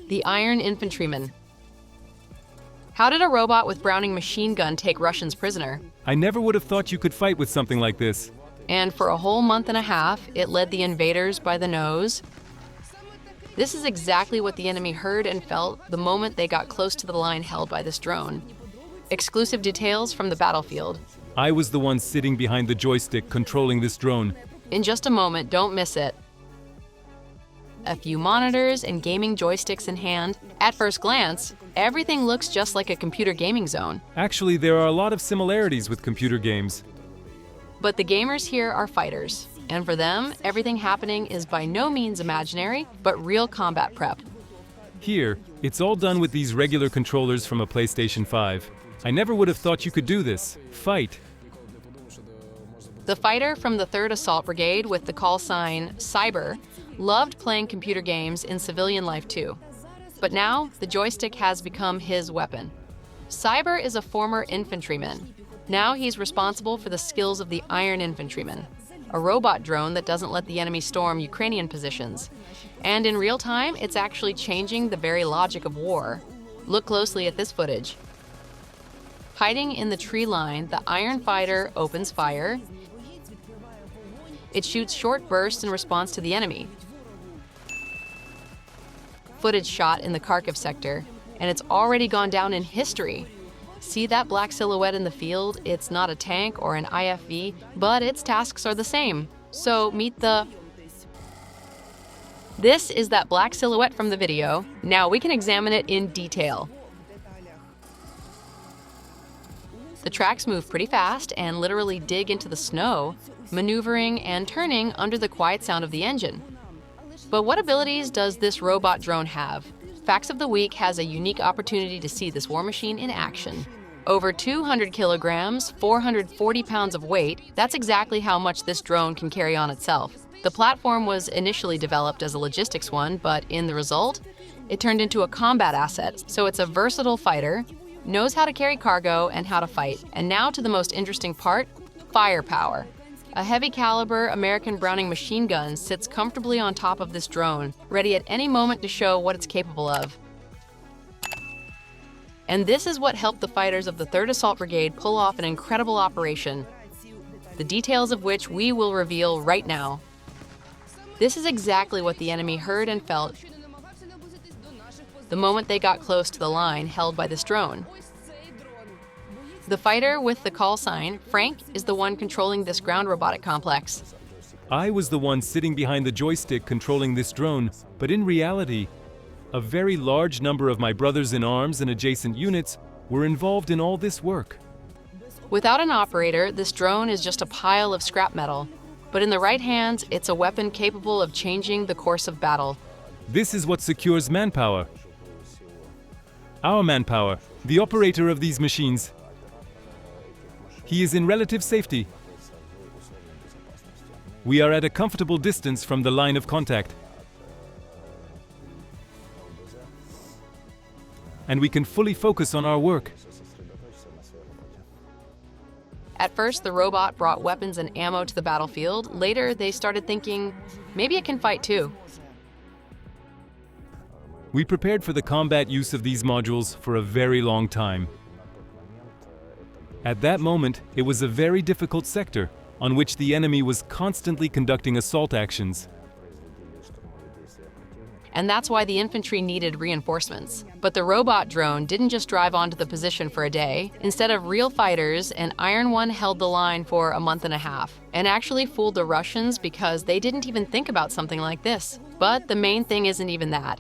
The Iron Infantryman. How did a robot with Browning machine gun take Russians prisoner? I never would have thought you could fight with something like this. And for a whole month and a half, it led the invaders by the nose. This is exactly what the enemy heard and felt the moment they got close to the line held by this drone. Exclusive details from the battlefield. I was the one sitting behind the joystick controlling this drone. In just a moment, don't miss it. A few monitors and gaming joysticks in hand. At first glance, everything looks just like a computer gaming zone. Actually, there are a lot of similarities with computer games. But the gamers here are fighters, and for them, everything happening is by no means imaginary, but real combat prep. Here, it's all done with these regular controllers from a PlayStation 5. I never would have thought you could do this. Fight. The fighter from the 3rd Assault Brigade with the call sign Cyber loved playing computer games in civilian life too. But now, the joystick has become his weapon. Cyber is a former infantryman. Now he's responsible for the skills of the Iron Infantryman, a robot drone that doesn't let the enemy storm Ukrainian positions. And in real time, it's actually changing the very logic of war. Look closely at this footage. Hiding in the tree line, the Iron Fighter opens fire. It shoots short bursts in response to the enemy. Footage shot in the Kharkiv sector, and it's already gone down in history. See that black silhouette in the field? It's not a tank or an IFV, but its tasks are the same. So meet the... This is that black silhouette from the video. Now we can examine it in detail. The tracks move pretty fast and literally dig into the snow, maneuvering and turning under the quiet sound of the engine. But what abilities does this robot drone have? Facts of the Week has a unique opportunity to see this war machine in action. Over 200 kilograms, 440 pounds of weight, that's exactly how much this drone can carry on itself. The platform was initially developed as a logistics one, but in the result, it turned into a combat asset. So it's a versatile fighter, knows how to carry cargo and how to fight. And now to the most interesting part, firepower. A heavy caliber American Browning machine gun sits comfortably on top of this drone, ready at any moment to show what it's capable of. And this is what helped the fighters of the 3rd Assault Brigade pull off an incredible operation, the details of which we will reveal right now. This is exactly what the enemy heard and felt the moment they got close to the line held by this drone. The fighter with the call sign, Frank, is the one controlling this ground robotic complex. I was the one sitting behind the joystick controlling this drone, but in reality, a very large number of my brothers in arms and adjacent units were involved in all this work. Without an operator, this drone is just a pile of scrap metal. But in the right hands, it's a weapon capable of changing the course of battle. This is what secures manpower. Our manpower, the operator of these machines. He is in relative safety. We are at a comfortable distance from the line of contact. And we can fully focus on our work. At first, the robot brought weapons and ammo to the battlefield. Later, they started thinking, maybe it can fight too. We prepared for the combat use of these modules for a very long time. At that moment, it was a very difficult sector on which the enemy was constantly conducting assault actions. And that's why the infantry needed reinforcements. But the robot drone didn't just drive onto the position for a day. Instead of real fighters, an Iron One held the line for a month and a half, and actually fooled the Russians because they didn't even think about something like this. But the main thing isn't even that.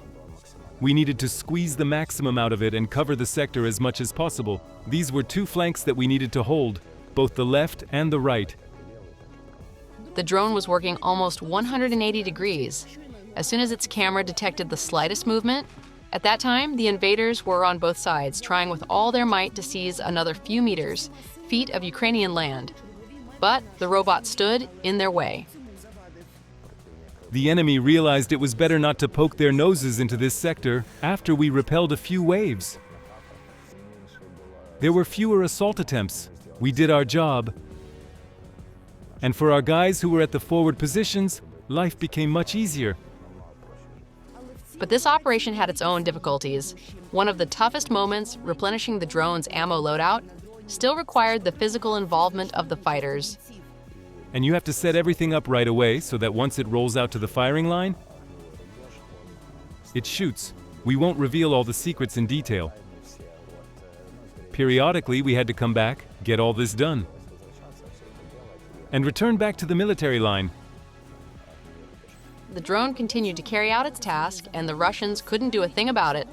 We needed to squeeze the maximum out of it and cover the sector as much as possible. These were two flanks that we needed to hold, both the left and the right. The drone was working almost 180 degrees. As soon as its camera detected the slightest movement, at that time, the invaders were on both sides, trying with all their might to seize another few feet of Ukrainian land. But the robot stood in their way. The enemy realized it was better not to poke their noses into this sector after we repelled a few waves. There were fewer assault attempts. We did our job. And for our guys who were at the forward positions, life became much easier. But this operation had its own difficulties. One of the toughest moments, replenishing the drone's ammo loadout, still required the physical involvement of the fighters. And you have to set everything up right away so that once it rolls out to the firing line, it shoots. We won't reveal all the secrets in detail. Periodically, we had to come back, get all this done, and return back to the military line. The drone continued to carry out its task, and the Russians couldn't do a thing about it.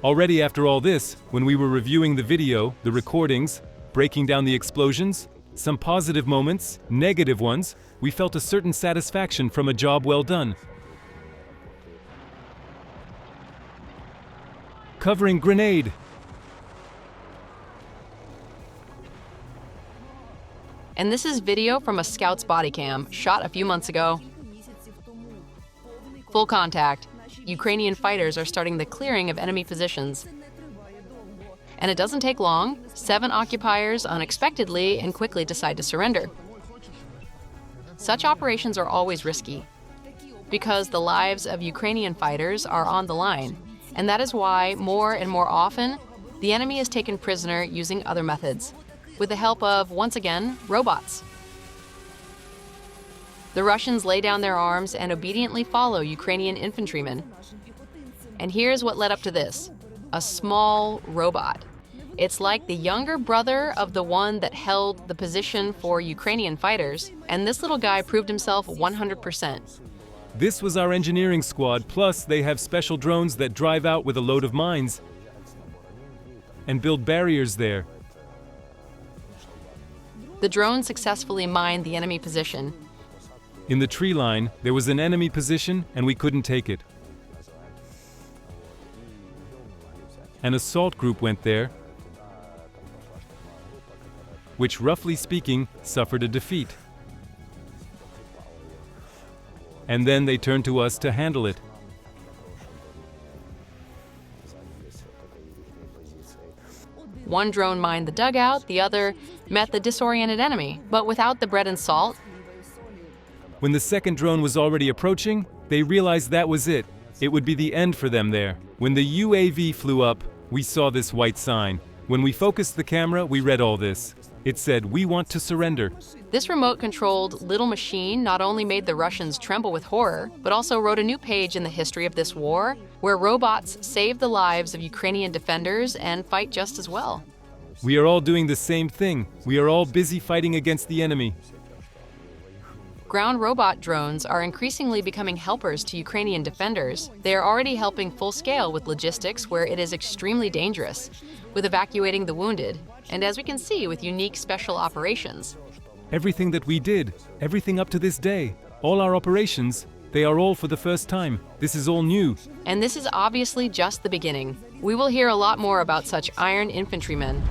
Already after all this, when we were reviewing the video, the recordings, breaking down the explosions, some positive moments, negative ones, we felt a certain satisfaction from a job well done. Covering grenade. And this is video from a scout's body cam, shot a few months ago. Full contact. Ukrainian fighters are starting the clearing of enemy positions. And it doesn't take long. 7 occupiers unexpectedly and quickly decide to surrender. Such operations are always risky, because the lives of Ukrainian fighters are on the line. And that is why, more and more often, the enemy is taken prisoner using other methods, with the help of, once again, robots. The Russians lay down their arms and obediently follow Ukrainian infantrymen. And here's what led up to this: a small robot. It's like the younger brother of the one that held the position for Ukrainian fighters, and this little guy proved himself 100%. This was our engineering squad, plus they have special drones that drive out with a load of mines and build barriers there. The drone successfully mined the enemy position. In the tree line, there was an enemy position and we couldn't take it. An assault group went there, which, roughly speaking, suffered a defeat. And then they turned to us to handle it. One drone mined the dugout, the other met the disoriented enemy, but without the bread and salt. When the second drone was already approaching, they realized that was it. It would be the end for them there. When the UAV flew up, we saw this white sign. When we focused the camera, we read all this. It said, "We want to surrender." This remote-controlled little machine not only made the Russians tremble with horror, but also wrote a new page in the history of this war, where robots save the lives of Ukrainian defenders and fight just as well. We are all doing the same thing. We are all busy fighting against the enemy. Ground robot drones are increasingly becoming helpers to Ukrainian defenders. They are already helping full scale with logistics where it is extremely dangerous, with evacuating the wounded, and as we can see, with unique special operations. Everything that we did, everything up to this day, all our operations, they are all for the first time. This is all new. And this is obviously just the beginning. We will hear a lot more about such iron infantrymen.